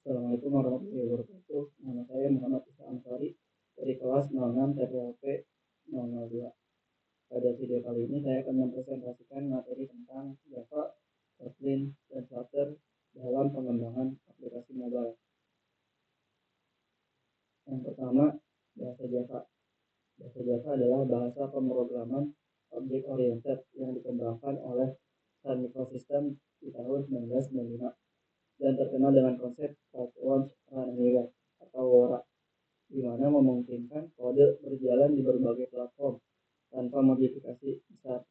Assalamualaikum warahmatullahi wabarakatuh. Nama saya Muhammad Isa Ansari dari kelas 06 TPLP 002. Pada video kali ini saya akan mempresentasikan materi tentang Java, Kotlin, dan Flutter dalam pengembangan aplikasi mobile. Yang pertama, bahasa Java. Bahasa Java adalah bahasa pemrograman object-oriented yang dikembangkan oleh Sun Microsystems di tahun 1995 dan terkenal dengan konsep Code Once Run Anywhere atau WORA, di mana memungkinkan kode berjalan di berbagai platform tanpa modifikasi besar.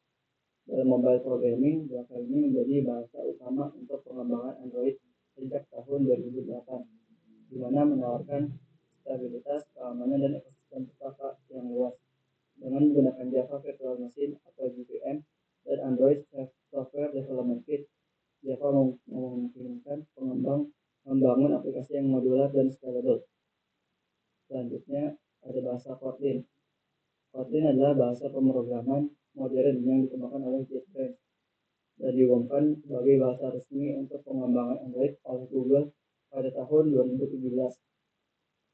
Dalam mobile programming, Java ini menjadi bahasa utama untuk pengembangan Android sejak tahun 2008, di mana menawarkan stabilitas, keamanan, dan ekosistem pustaka yang luas. Dengan menggunakan Java Virtual Machine atau JVM dan Android Software Development Kit, Java memungkinkan pengembang membangun aplikasi yang modular dan scalable. Selanjutnya ada bahasa Kotlin. Kotlin adalah bahasa pemrograman modern yang dikembangkan oleh JetBrains dan diumumkan sebagai bahasa resmi untuk pengembangan Android oleh Google pada tahun 2017.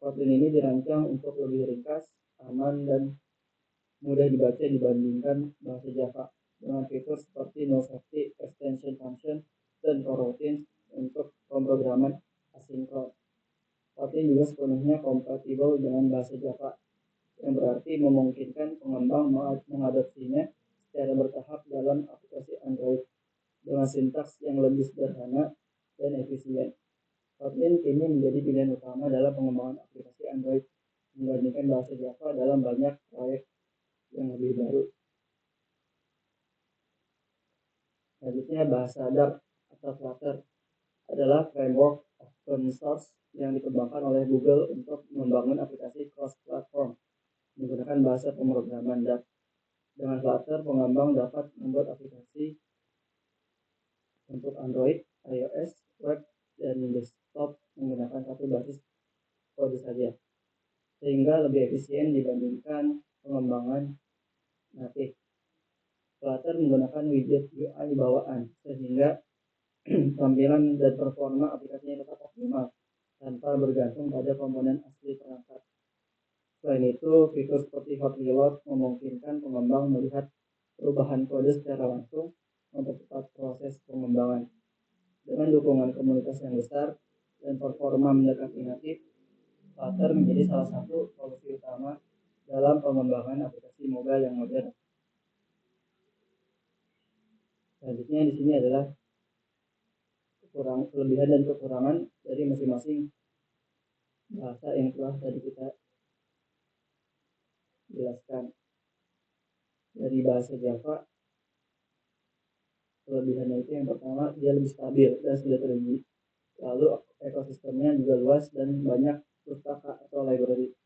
Kotlin ini dirancang untuk lebih ringkas, aman, dan mudah dibaca dibandingkan bahasa Java, dengan fitur seperti no safety, extension function, dan coroutines untuk pemrograman asinkron. Kotlin juga sepenuhnya kompatibel dengan bahasa Java, yang berarti memungkinkan pengembang mengadopsinya secara bertahap dalam aplikasi Android dengan sintaks yang lebih sederhana dan efisien. Kotlin kini menjadi pilihan utama dalam pengembangan aplikasi Android dibandingkan bahasa Java dalam banyak proyek yang lebih baru. Selanjutnya bahasa Dart atau Flutter adalah framework open source yang dikembangkan oleh Google untuk membangun aplikasi cross-platform menggunakan bahasa pemrograman Dart. Dengan Flutter, pengembang dapat membuat aplikasi untuk Android, iOS, web, dan desktop menggunakan satu basis kode saja, sehingga lebih efisien dibandingkan pengembangan natif. Flutter menggunakan widget UI bawaan, sehingga tampilan dan performa aplikasinya tetap optimal tanpa bergantung pada komponen asli perangkat. Selain itu, fitur seperti hot reload memungkinkan pengembang melihat perubahan kode secara langsung, mempercepat proses pengembangan. Dengan dukungan komunitas yang besar dan performa mendekati natif, Flutter menjadi salah satu solusi utama dalam pengembangan aplikasi mobile yang modern. Selanjutnya di sini adalah kelebihan dan kekurangan dari masing-masing bahasa yang telah tadi kita jelaskan. Dari bahasa Java, kelebihannya itu yang pertama, dia lebih stabil dan sudah teruji. Lalu ekosistemnya juga luas dan banyak pustaka atau library.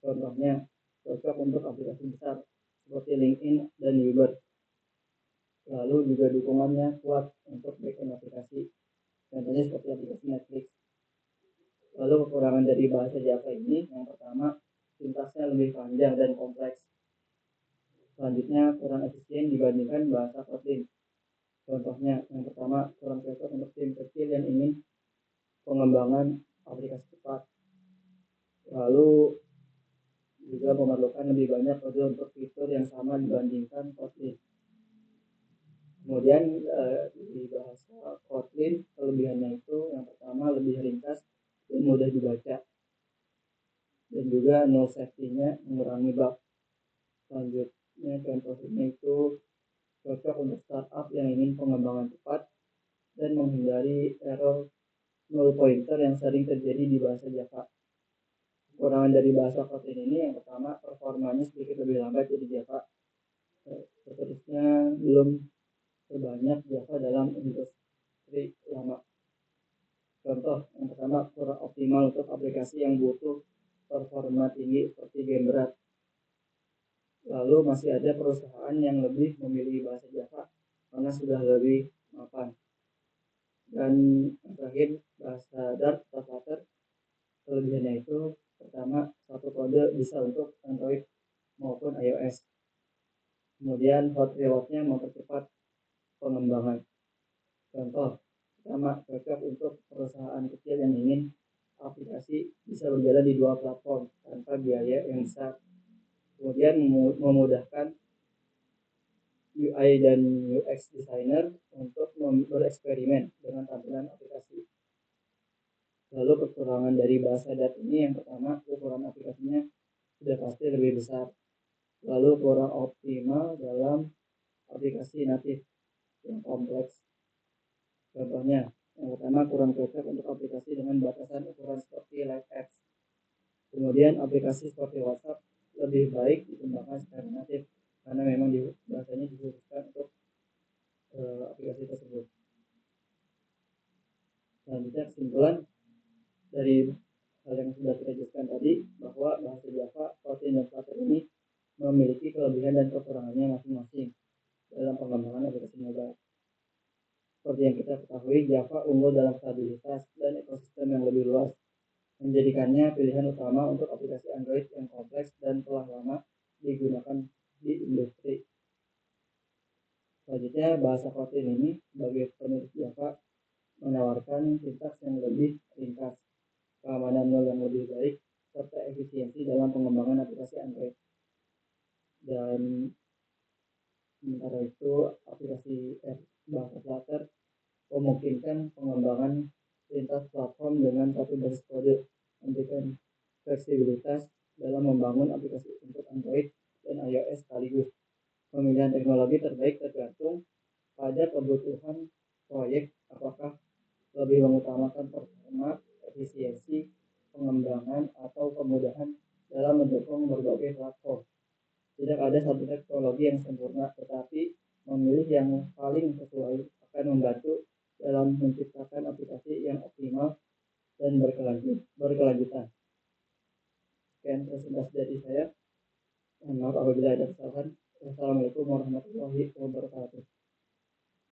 Contohnya cocok untuk aplikasi besar seperti LinkedIn dan Uber. Lalu juga dukungannya kuat untuk backend aplikasi, contohnya seperti aplikasi Netflix. Lalu kekurangan dari bahasa Java ini, yang pertama, sintaksnya lebih panjang dan kompleks. Selanjutnya, kurang efisien dibandingkan bahasa Kotlin. Contohnya, yang pertama, kurang cocok untuk tim kecil yang ingin pengembangan aplikasi cepat. Lalu juga memerlukan lebih banyak kode untuk fitur yang sama dibandingkan Kotlin. Kemudian di bahasa Kotlin, kelebihannya itu yang pertama lebih ringkas dan mudah dibaca, dan juga no safety-nya mengurangi bug. Selanjutnya contohnya itu cocok untuk startup yang ingin pengembangan cepat dan menghindari error null pointer yang sering terjadi di bahasa Java. Kekurangan dari bahasa Kotlin ini yang pertama, performanya sedikit lebih lambat dari Java. Seterusnya belum sebanyak Java dalam industri lama. Contoh yang pertama, kurang optimal untuk aplikasi yang butuh performa tinggi seperti game berat. Lalu masih ada perusahaan yang lebih memilih bahasa Java karena sudah lebih mapan. Dan yang terakhir, bahasa Dart atau Flutter, kelebihannya itu pertama, satu kode bisa untuk Android maupun iOS. Kemudian hot reload-nya mempercepat pengembangan. Contoh pertama, cocok untuk perusahaan kecil yang ingin aplikasi bisa berjalan di dua platform tanpa biaya yang besar. Kemudian memudahkan UI dan UX designer untuk bereksperimen dengan tampilan aplikasi. Lalu kekurangan dari bahasa dat ini yang pertama, ukuran aplikasinya sudah pasti lebih besar. Lalu kurang optimal dalam aplikasi natif yang kompleks. Contohnya, yang pertama kurang cocok untuk aplikasi dengan batasan ukuran seperti Live Apps. Kemudian aplikasi seperti WhatsApp lebih baik dikembangkan secara natif karena memang bahasanya dikhususkan untuk aplikasi tersebut. Selanjutnya kesimpulan dari hal yang sudah kita jelaskan tadi bahwa bahasa Java, Kotlin, dan Flutter ini memiliki kelebihan dan kekurangannya masing-masing dalam pengembangan aplikasi mobile. Seperti yang kita ketahui, Java unggul dalam stabilitas dan ekosistem yang lebih luas, menjadikannya pilihan utama untuk aplikasi Android yang kompleks dan telah lama digunakan di industri. Selanjutnya, bahasa Kotlin ini sebagai penerus Java menawarkan sintaks yang lebih ringkas, keamanan nol yang lebih baik, serta efisiensi dalam pengembangan aplikasi Android. Dan sementara itu, aplikasi bahasa Flutter memungkinkan pengembangan lintas platform dengan satu basis kode, memberikan fleksibilitas dalam membangun aplikasi untuk Android dan iOS sekaligus. Pemilihan teknologi terbaik tergantung pada kebutuhan proyek, apakah lebih mengutamakan performa, efisiensi, pengembangan, atau kemudahan dalam mendukung berbagai platform. Tidak ada satu teknologi yang sempurna, tetapi memilih yang paling sesuai akan membantu dalam menciptakan aplikasi yang optimal dan berkelanjutan. Sekian presentasi dari saya. Mohon maaf apabila ada kesalahan. Wassalamualaikum warahmatullahi wabarakatuh.